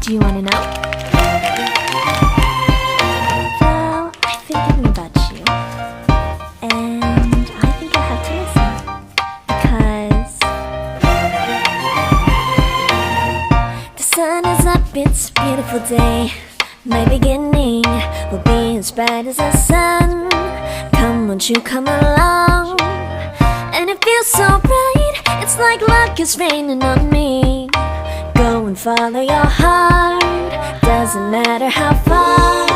Do you wanna know? Well, I've been thinking about you, and I think I have to listen. Because the sun is up, it's a beautiful day. My beginning will be as bright as the sun. Come, won't you come along? And it feels so bright, it's like luck is raining on me. Go and follow your heart, doesn't matter how far.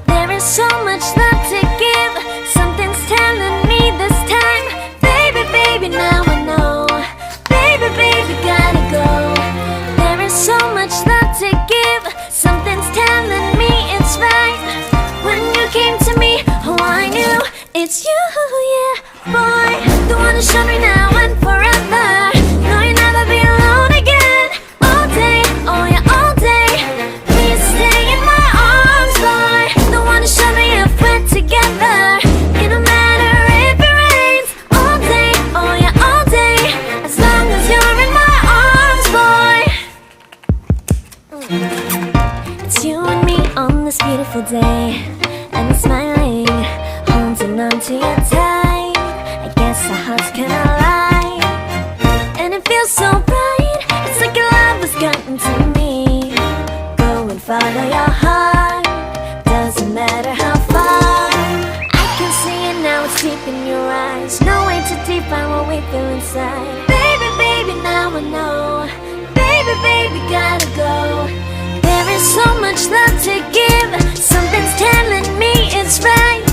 There is so much love to give, something's telling me this time. Baby, baby, now I know. Baby, baby, gotta go. There is so much love to give, something's telling me it's right. When you came to me, oh I knew it's you, yeah, boy. The one who showed me now and forever. No, you'll never be alone again. All day, oh yeah, all day. Please stay in my arms, boy. The one who showed me if we're together. It don't matter if it rains. All day, oh yeah, all day. As long as you're in my arms, boy. It's you and me on this beautiful day, and I'm smiling, holding on to you tight. I guess our hearts can align, and it feels so bright. It's like your love has gotten to me. Go and follow your heart, doesn't matter how far. I can see it now, it's deep in your eyes. No way to define what we feel inside. Baby, baby, now I know. Baby, baby, gotta go. There is so much love to give, something's telling me it's right.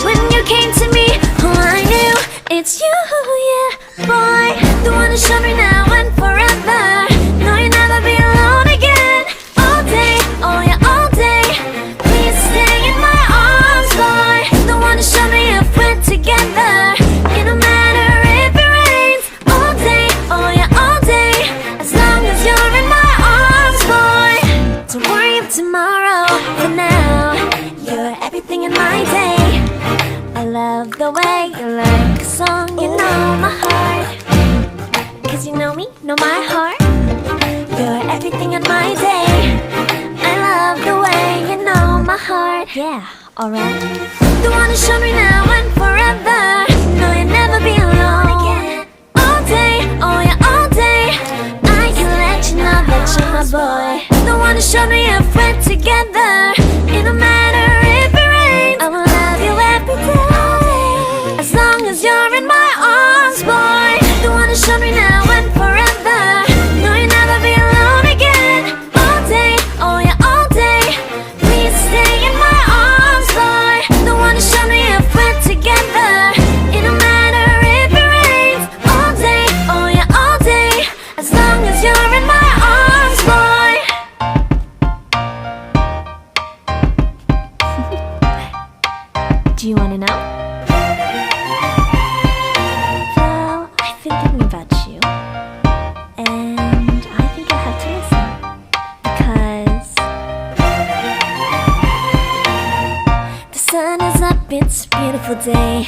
When you came to me, oh I knew it's you, yeah, boy. The one who showed me now and forever. No, you'll never be alone again. All day, oh yeah, all day. Please stay in my arms, boy. The one who showed me if we're together. It don't matter if it rains. All day, oh yeah, all day. As long as you're in my arms, boy. Don't worry of tomorrow, for now you're everything in my day. I love the way you like a song, you know my heart. Cause you know me, know my heart. You're everything in my day. I love the way you know my heart. Yeah, alright. The one who showed me now and forever. No, you'll never be alone again. All day, oh yeah, all day. I can let you know that you're my boy. The one who showed me if we're together. It don't matter if it rains. I will love you every day. As long as you're in my arms, boy. The one who showed me now and forever. No, you'll never be alone again. All day, oh yeah, all day. Please stay in my arms, boy. The one who showed me if we're together. It don't matter if it rains. All day, oh yeah, all day. As long as you're in my arms, boy. Do you wanna know? Well, I've been thinking about you, and I think I have to listen. Because the sun is up, it's a beautiful day.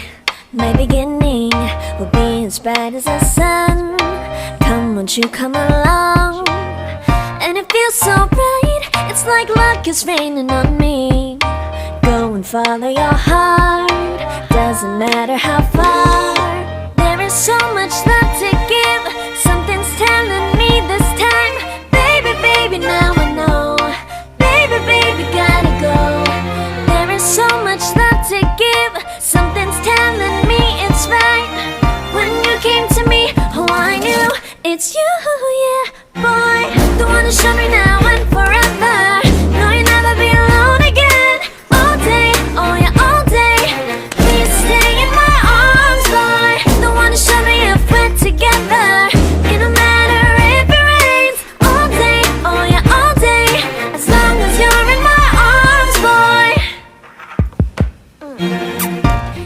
My beginning will be as bright as the sun. Come, won't you come along? And it feels so bright, it's like luck is raining on me. Go and follow your heart, doesn't matter how far. There is so much love to give, something's telling me this time. Baby, baby, now I know. Baby, baby, gotta go. There is so much love to give, something's telling me it's right. When you came to me, oh I knew it's you, yeah, boy. The one who showed me now and forever. No, you'll never be alone again. All day, oh yeah, all day. Please stay in my arms, boy. The one who showed me if we're together. It don't matter if it rains. All day, oh yeah, all day. As long as you're in my arms, boy.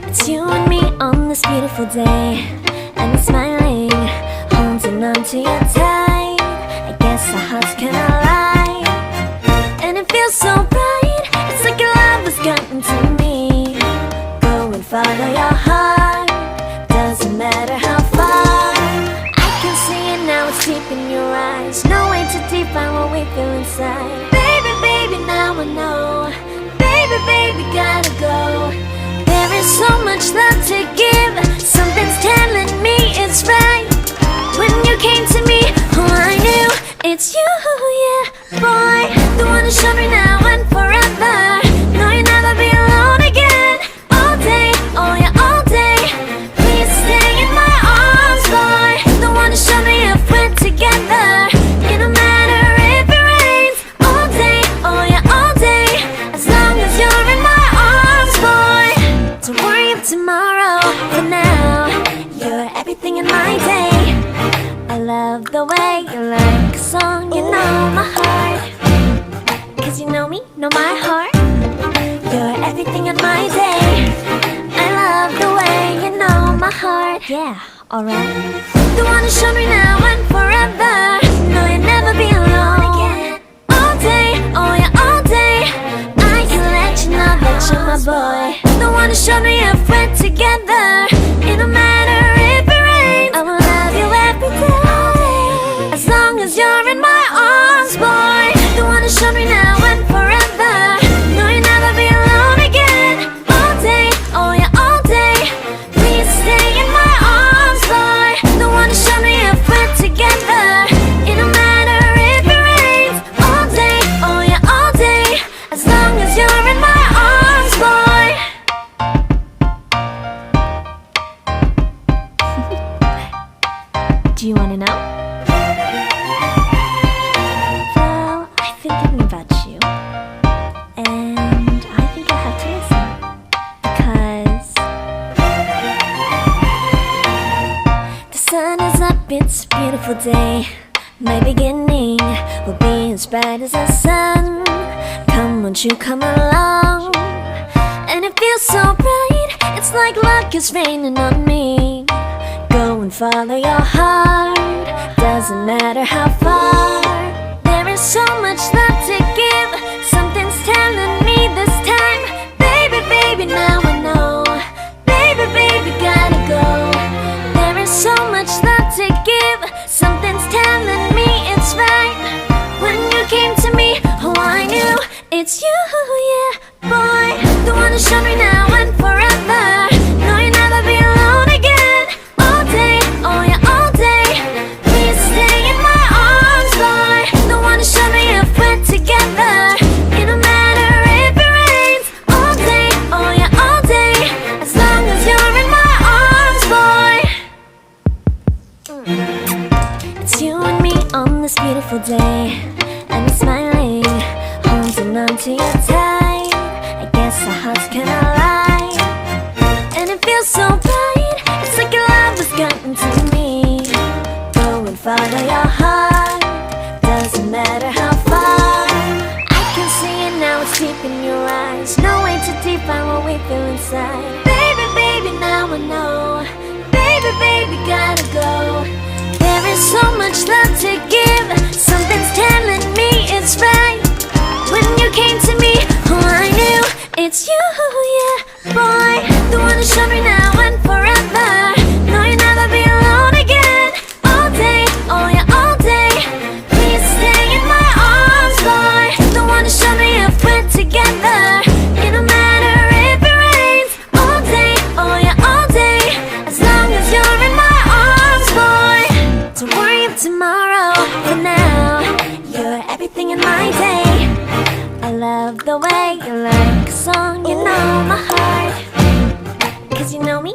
It's you and me on this beautiful day, and I'm smiling, holding on to you tight. I guess our hearts can align, and it feels so bright. It's like your love has gotten to me. Go and follow your heart, doesn't matter how far. I can see it now, it's deep in your eyes. No way to define what we feel inside. Baby, baby, now I know. Baby, baby, gotta go. There is so much love to give. Something's telling me it's right. When you came to me, oh, I knew it's you, yeah, boy. The one who showed me now and forever. No, you'll never be alone again. All day, oh yeah, all day. Please stay in my arms, boy. The one who showed me if we're together. It don't matter if it rains. All day, oh yeah, all day. As long as you're in my arms, boy. Don't worry of tomorrow. For now, you're everything in my day. I love the way you like a song. You know my heart. Cause you know me, know my heart. You're everything in my day. I love the way you know my heart. Yeah, alright. The one who showed me now and forever. No, you'll never be alone again. All day, oh yeah, all day. I can let you know that you're my boy. The one who showed me if we're together. It don't matter if it rains. I will love you every day. As long as you're in my arms, boy. The one who showed me now and forever. No, you'll never be alone again. All day, oh yeah, all day. Please stay in my arms, boy. The one who showed me if we're together. It don't matter if it rains. All day, oh yeah, all day. As long as you're in my arms, boy. Do you wanna know? Well, I've been thinking about you, and I think I have to listen. Because the sun is up, it's a beautiful day. My beginning will be as bright as the sun. Come, won't you come along? And it feels so bright, it's like luck is raining on me. Go and follow your heart. Doesn't matter how far. There is so much love to give. Something's telling me this time. Baby, baby, now I know. Baby, baby, gotta go. There is so much love to give. Something's telling me it's right. When you came to me, oh, I knew it's you, yeah, boy. The one who showed me now and forever. No, you'll never be alone again. All day, oh yeah, all day. Please stay in my arms, boy. The one who showed me if we're together. It don't matter if it rains. All day, oh yeah, all day. As long as you're in my arms, boy. It's you and me on this beautiful day. And I'm smiling, holding on to you tight. I guess our hearts can align. And it feels so bright. It's like your love has gotten to me. Go and follow your heart. Doesn't matter how far. I can see it now, it's deep in your eyes. No way to define what we feel inside. Baby, baby, now I know. Baby, baby, gotta go. There is so much love to give. Something's telling me it's right. When you came to me, oh, I knew it's you, yeah, boy. The one who showed me now and forever. No, you'll never be alone again. All day, oh yeah, all day. Please stay in my arms, boy. The one who showed me if we're together. It don't matter if it rains. All day, oh yeah, all day. As long as you're in my arms, boy. Don't worry of tomorrow. For now, you're everything in my day. I love the way you like a song. You know my heart. Cause you know me,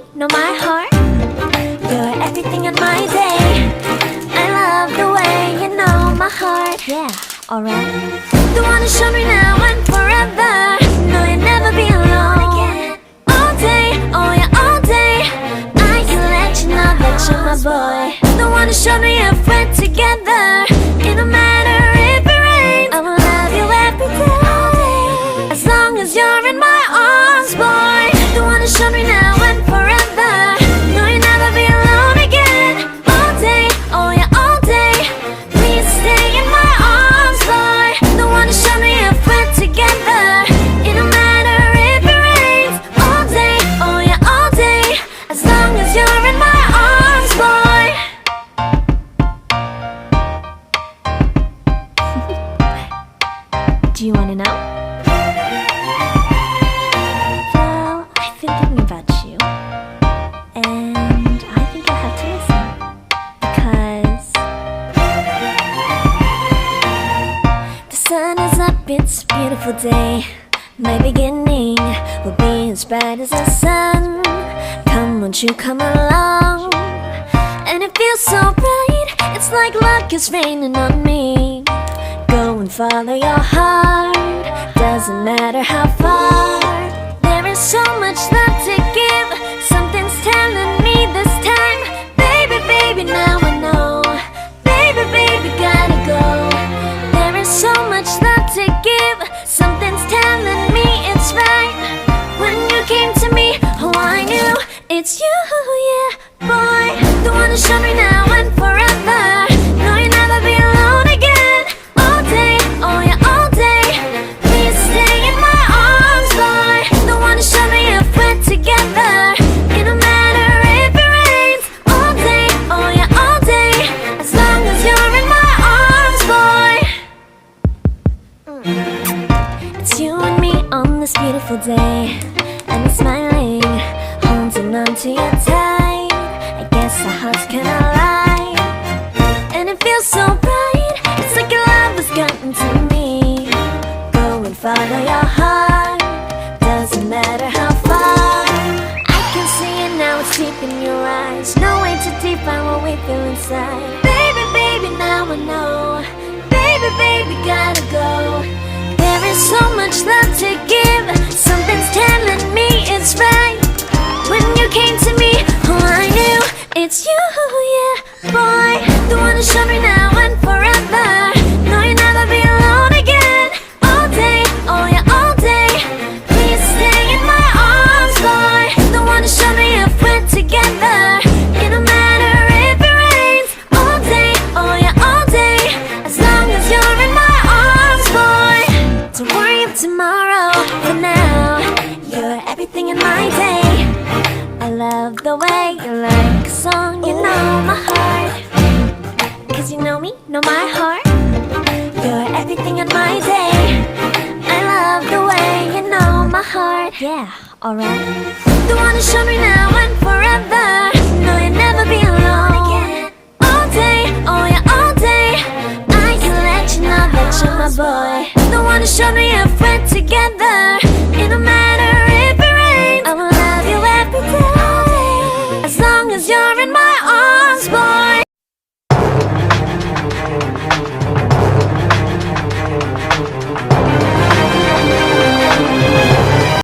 day. My beginning will be as bright as the sun. Come, won't you come along? And it feels so bright, it's like luck is raining on me. Go and follow your heart, doesn't matter how far. There is so much love to give, something's telling me this time. Baby, baby, now I know. Baby, baby, gotta go. There is so much love to give, something's telling me it's right. When you came to me, oh I knew it's you, yeah, boy. The one who showed me now and forever. No, you'll never be alone again. All day, oh yeah, all day. Please stay in my arms, boy. The one who showed me if we're together. It don't matter if it rains. All day, oh yeah, all day. As long as you're in my arms, boy. It's you and me on this beautiful day, and we're smiling, holding on to you tight. I guess our hearts can align, and it feels so bright. It's like your love has gotten to me. Go and follow your heart, doesn't matter how far. I can see it now, it's deep in your eyes. No way to define what we feel inside. Baby, baby, now I know. Baby, baby, gotta go. There is so much love to give, something's telling me it's right. When you came to me, oh I knew it's you, yeah, boy. The one who showed me now and forever. No, you'll never be alone again. All day, oh yeah, all day. Please stay in my arms, boy. The one who showed me if we're together. It don't matter if it rains. All day, oh yeah, all day. As long as you're in my arms, boy. Don't worry of tomorrow, for now you're everything in my day. I love the way you like a song, you know my heart. Cause you know me, know my heart. You're everything in my day. I love the way you know my heart. Yeah, alright. The one who showed me now and forever. No, you'll never be alone again. All day, oh yeah, all day. I can let you know that you're my boy. The one who showed me if we're together. It don't matter if it rains. I will love you every day. As long as you're in my